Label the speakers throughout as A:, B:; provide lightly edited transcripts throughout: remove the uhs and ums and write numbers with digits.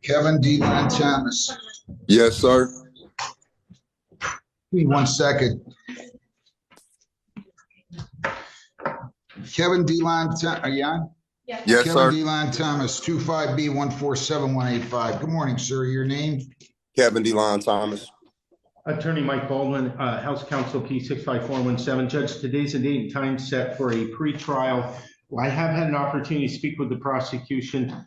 A: Kevin D. Thomas.
B: Yes, sir.
A: Give me 1 second. Kevin D. are you on?
B: Yes,
A: Kevin
B: sir.
A: D. Thomas, 25B147-185. Good morning, sir. Your name?
B: Kevin D. Thomas.
C: Attorney Mike Baldwin, House Counsel P65417. Judge, today's a date and time set for a pre-trial. I have had an opportunity to speak with the prosecution.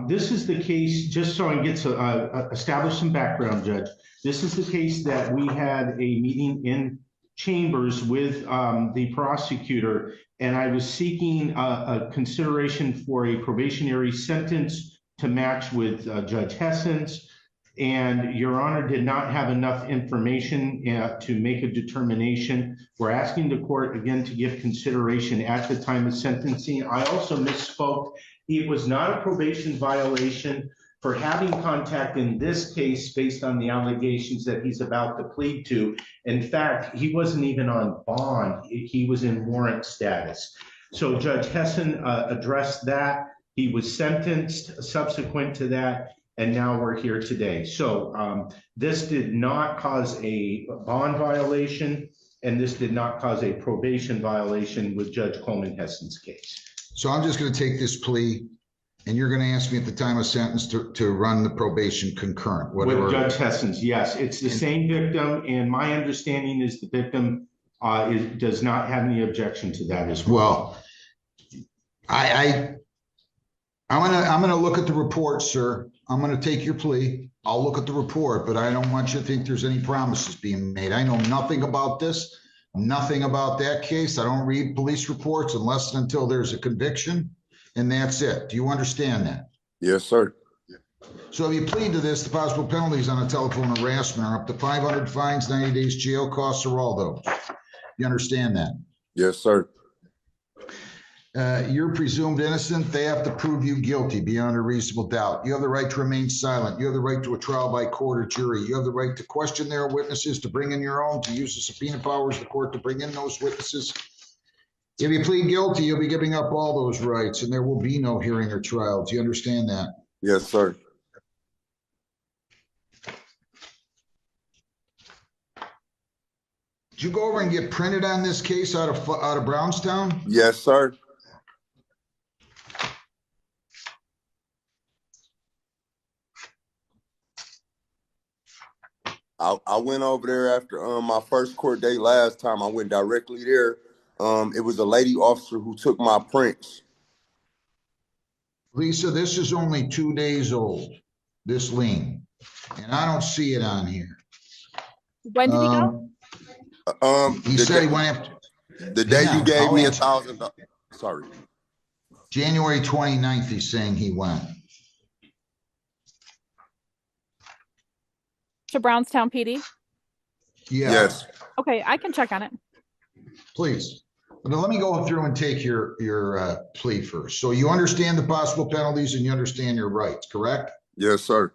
C: This is the case, just so I can get to establish some background, Judge. This is the case that we had a meeting in chambers with the prosecutor, and I was seeking a consideration for a probationary sentence to match with Judge Hessen's. And Your Honor did not have enough information to make a determination. We're asking the court again to give consideration at the time of sentencing. I also misspoke. It was not a probation violation for having contact in this case based on the allegations that he's about to plead to. In fact, he wasn't even on bond. He was in warrant status. So Judge Hessen addressed that. He was sentenced subsequent to that. And now we're here today. So this did not cause a bond violation, and this did not cause a probation violation with Judge Coleman Hessen's case.
A: So I'm just going to take this plea, and you're going to ask me at the time of sentence to run the probation concurrent. Whatever.
C: With Judge Hessen's, yes. It's the same victim, and my understanding is the victim does not have any objection to that as well.
A: Well, I'm gonna look at the report, sir. I'm gonna take your plea. I'll look at the report, but I don't want you to think there's any promises being made. I know nothing about this, nothing about that case. I don't read police reports unless and until there's a conviction, and that's it. Do you understand that?
B: Yes, sir.
A: So if you plead to this, the possible penalties on a telephone harassment are up to 500 fines, 90 days jail, costs are all those. You understand that?
B: Yes, sir.
A: You're presumed innocent. They have to prove you guilty beyond a reasonable doubt. You have the right to remain silent. You have the right to a trial by court or jury. You have the right to question their witnesses, to bring in your own, to use the subpoena powers of the court to bring in those witnesses. If you plead guilty, you'll be giving up all those rights, and there will be no hearing or trial. Do you understand that?
B: Yes, sir.
A: Did you go over and get printed on this case out of Brownstown?
B: Yes, sir. I went over there after my first court date last time. I went directly there. It was a lady officer who took my prints.
A: Lisa, this is only 2 days old, this lien, and I don't see it on here.
D: When did he go?
A: He said he went after
B: the day you gave me $1,000. Sorry.
A: January 29th, he's saying he went.
D: To Brownstown PD?
A: Yeah.
B: Yes.
D: Okay, I can check on it.
A: Please. But let me go through and take your plea first. So you understand the possible penalties and you understand your rights, correct?
B: Yes, sir.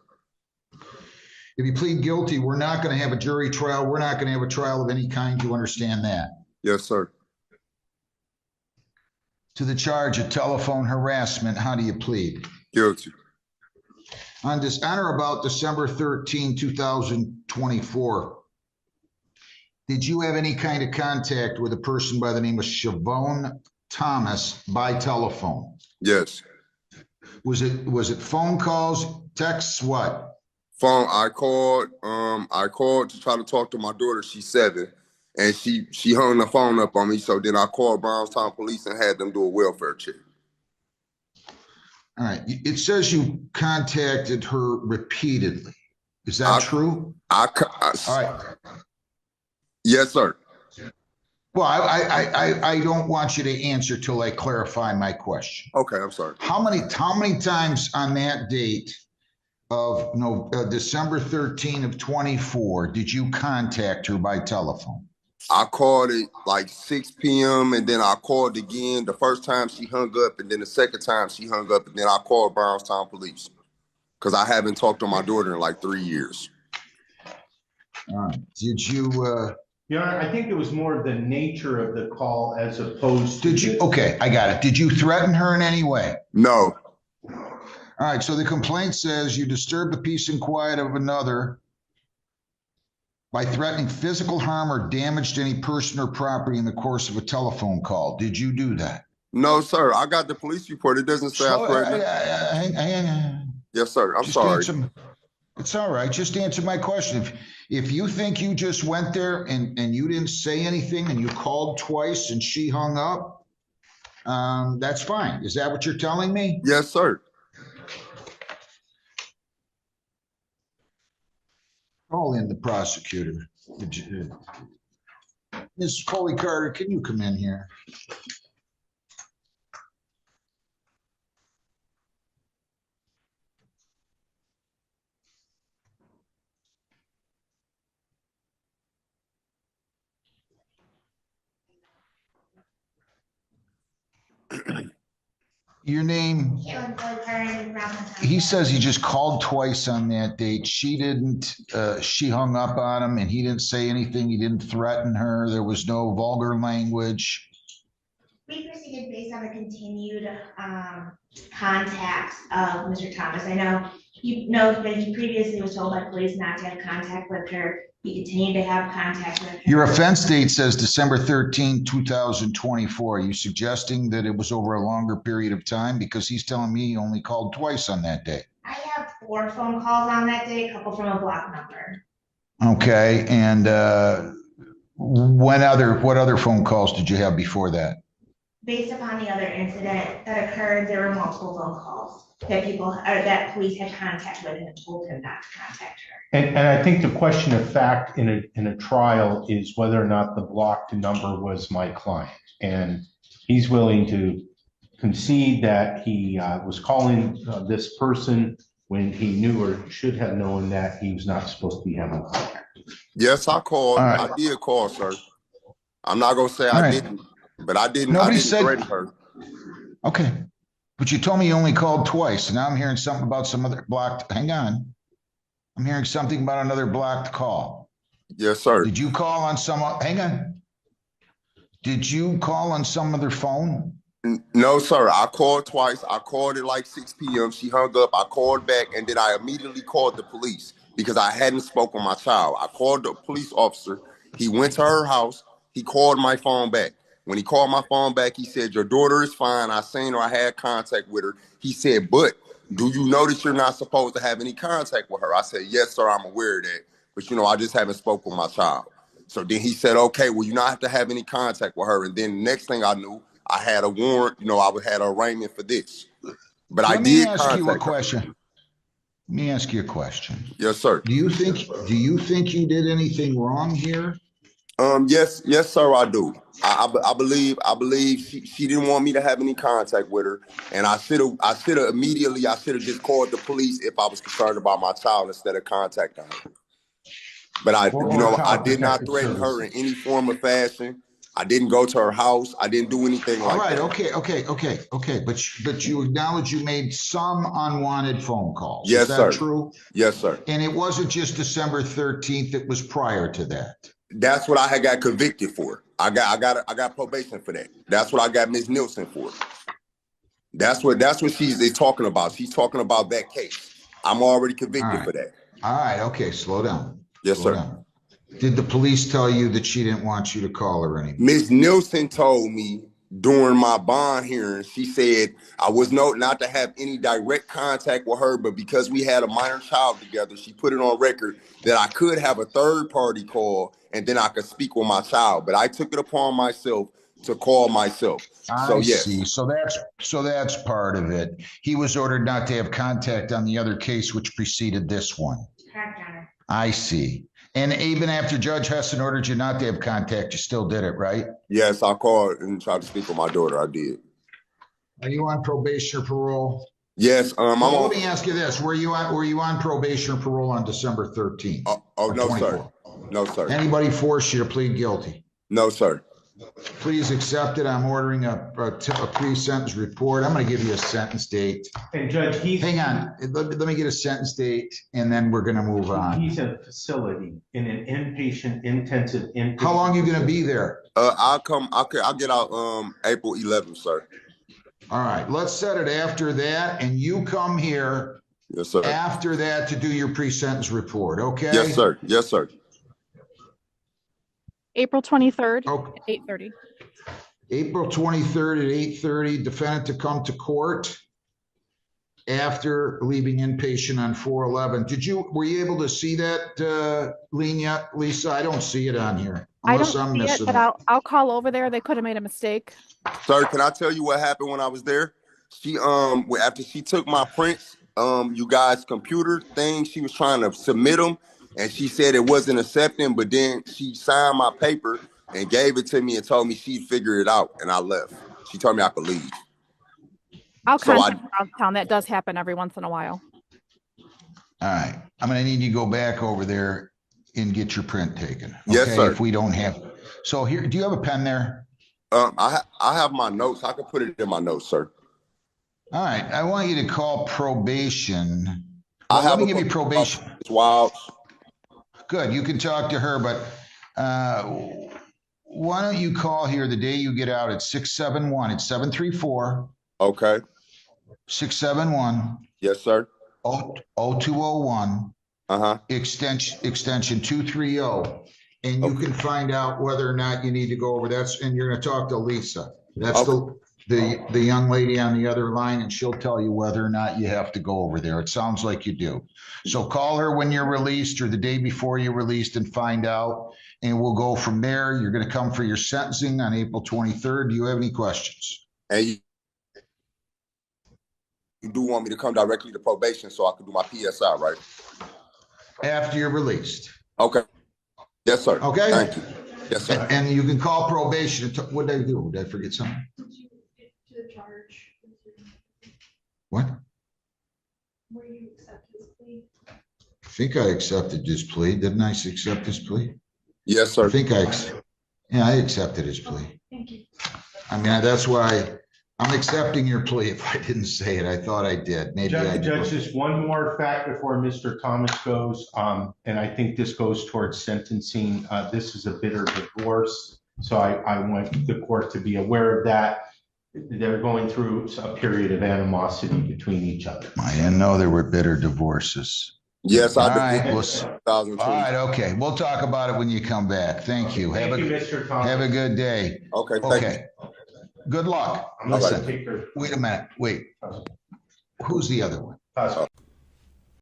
A: If you plead guilty, we're not going to have a jury trial. We're not going to have a trial of any kind. You understand that?
B: Yes, sir.
A: To the charge of telephone harassment, how do you plead?
B: Guilty.
A: On or about December 13, 2024, did you have any kind of contact with a person by the name of Siobhan Thomas by telephone?
B: Yes.
A: Was it phone calls, texts, what?
B: Phone. I called to try to talk to my daughter. She's 7, and she hung the phone up on me. So then I called Brownstown Police and had them do a welfare check.
A: All right. It says you contacted her repeatedly. Is that true?
B: All
A: right.
B: Yes, sir.
A: Well, I don't want you to answer till I clarify my question.
B: Okay, I'm sorry.
A: How many times on that date of December 13 of 24 did you contact her by telephone?
B: I called it like 6 p.m. and then I called again. The first time she hung up, and then the second time she hung up, and then I called Brownstown Police because I haven't talked to my daughter in like 3 years.
A: All right. Did you?
C: Yeah, I think it was more the nature of the call as opposed to.
A: Did you? Okay, I got it. Did you threaten her in any way?
B: No.
A: All right, so the complaint says you disturbed the peace and quiet of another by threatening physical harm or damage to any person or property in the course of a telephone call. Did you do that?
B: No, sir. I got the police report. It doesn't say I threatened her. Yes, sir. I'm sorry.
A: It's all right. Just answer my question. If you think you just went there and you didn't say anything and you called twice and she hung up, that's fine. Is that what you're telling me?
B: Yes, sir.
A: Call in the prosecutor. Ms. Coley Carter, can you come in here? Your name? He says he just called twice on that date. She didn't. She hung up on him and he didn't say anything. He didn't threaten her. There was no vulgar language.
E: We proceeded based on the continued contacts of Mr. Thomas. I know you know that he previously was told by police not to have contact with her. He continued to have contact with her.
A: Your offense date says December 13, 2024. Are you suggesting that it was over a longer period of time? Because he's telling me he only called twice on that day.
E: I have 4 phone calls on that day, a couple from a block number.
A: Okay, and what other phone calls did you have before that?
E: Based upon the other incident that occurred, there were multiple phone calls that police had contact with and told him not to contact her.
C: And I think the question of fact in a trial is whether or not the blocked number was my client. And he's willing to concede that he was calling this person when he knew or should have known that he was not supposed to be having contact.
B: Yes, I called.
A: Right.
B: I did call, sir. I'm not going to say I didn't, but I didn't.
A: Nobody
B: I didn't threaten her.
A: Okay. But you told me you only called twice. And now I'm hearing something about some other blocked. Hang on. I'm hearing something about another blocked call.
B: Yes, sir.
A: Did you call on some? Hang on. Did you call on some other phone?
B: No, sir. I called twice. I called at like 6 p.m. She hung up. I called back, and then I immediately called the police because I hadn't spoken to my child. I called the police officer. He went to her house. He called my phone back. When he called my phone back, he said, "Your daughter is fine. I seen her. I had contact with her." He said, "But do you know that you're not supposed to have any contact with her?" I said, "Yes, sir. I'm aware of that. But, I just haven't spoken with my child." So then he said, "Okay, well, you not have to have any contact with her." And then the next thing I knew, I had a warrant. I had an arraignment for this. But I did contact her.
A: Let me ask you a question. Let me ask you a question.
B: Yes, sir.
A: Do you think you did anything wrong here?
B: Yes, sir, I do. I believe she didn't want me to have any contact with her, and I should have immediately just called the police if I was concerned about my child instead of contacting her. But I did not threaten her in any form or fashion. I didn't go to her house. I didn't do anything like that.
A: All right, okay. But you acknowledge you made some unwanted phone calls.
B: Yes,
A: Is that
B: sir.
A: True?
B: Yes, sir.
A: And it wasn't just December 13th. It was prior to that.
B: That's what I had got convicted for. I got probation for that. That's what I got Ms. Nielsen for. That's what she's talking about. She's talking about that case. I'm already convicted for that.
A: All right, okay, slow down.
B: Yes,
A: Slow
B: sir.
A: down. Did the police tell you that she didn't want you to call her anymore?
B: Ms. Nielsen told me during my bond hearing, she said I was not to have any direct contact with her, but because we had a minor child together, she put it on record that I could have a third party call and then I could speak with my child. But I took it upon myself to call myself. So yes.
A: See. So that's part of it. He was ordered not to have contact on the other case which preceded this one.
E: Correct, Your Honor.
A: I see. And even after Judge Heston ordered you not to have contact, you still did it, right?
B: Yes, I called and tried to speak with my daughter. I did.
A: Are you on probation or parole?
B: Yes.
A: Let me ask you this: Were you on probation or parole on December 13th?
B: Oh no, 24? Sir. No, sir.
A: Anybody forced you to plead guilty?
B: No, sir.
A: Please accept it. I'm ordering a pre-sentence report. I'm going to give you a sentence date.
C: And Judge,
A: hang on. Let me get a sentence date, and then we're going to move on.
C: He's in a facility in an intensive inpatient.
A: How long are you going to be there?
B: I'll get out April 11th, sir.
A: All right, let's set it after that, and you come here
B: Yes, sir.
A: after that to do your pre-sentence report, okay?
B: Yes, sir. Yes, sir.
D: April 23rd,
A: Oh.
D: at 8:30.
A: April 23rd at 8:30, defendant to come to court after leaving inpatient on 4/11. Were you able to see that, Lisa? I don't see it on here.
D: I don't
A: Unless I'm
D: see it,
A: missing
D: but
A: it.
D: I'll call over there. They could have made a mistake.
B: Sir, can I tell you what happened when I was there? She after she took my prints, you guys' computer thing, she was trying to submit them, and she said it wasn't accepting, but then she signed my paper and gave it to me and told me she'd figure it out, and I left. She told me I could leave.
D: I'll
B: So
D: contact Brownstown. That does happen every once in a while.
A: All right, I'm gonna need you to go back over there and get your print taken.
B: Yes,
A: okay,
B: sir.
A: If we don't have, so here, do you have a pen there?
B: I have my notes. I can put it in my notes, sir.
A: All right, I want you to call probation.
B: I
A: Well,
B: have
A: let me
B: a
A: give you probation.
B: It's wild.
A: Good, you can talk to her, but why don't you call here the day you get out at 671, it's 734
B: Okay.
A: 671
B: Yes, sir.
A: 0201 extension 230, and you can find out whether or not you need to go over that, and you're going to talk to Lisa. That's the young lady on the other line, and she'll tell you whether or not you have to go over there. It sounds like you do. So call her when you're released or the day before you're released and find out, and we'll go from there. You're going to come for your sentencing on April 23rd. Do you have any questions?
B: And you do want me to come directly to probation so I can do my PSI, right?
A: After you're released.
B: Okay. Yes, sir.
A: Okay.
B: Thank you. Yes, sir.
A: And you can call probation. What did I do? Did I forget something?
F: To charge.
A: What?
F: Where you accept his plea.
A: I think I accepted his plea. Didn't I accept his plea?
B: Yes, sir.
A: I accepted his plea.
F: Thank you.
A: I mean, that's why I'm accepting your plea. If I didn't say it, I thought I did. Maybe I
C: Judge,
A: did.
C: just one more fact before Mr. Thomas goes, and I think this goes towards sentencing. This is a bitter divorce, so I want the court to be aware of that. They're going through a period of animosity between each other.
A: I didn't know there were bitter divorces.
B: Yes,
A: All
B: I
A: right. All right. Okay. We'll talk about it when you come back. Thank you.
C: Thank you, Mr. Thomas.
A: Have a good day.
B: Okay. Thank you.
A: Okay. Good luck.
C: I'm not gonna
A: Listen,
C: take her.
A: wait a minute. Wait. Who's the other one?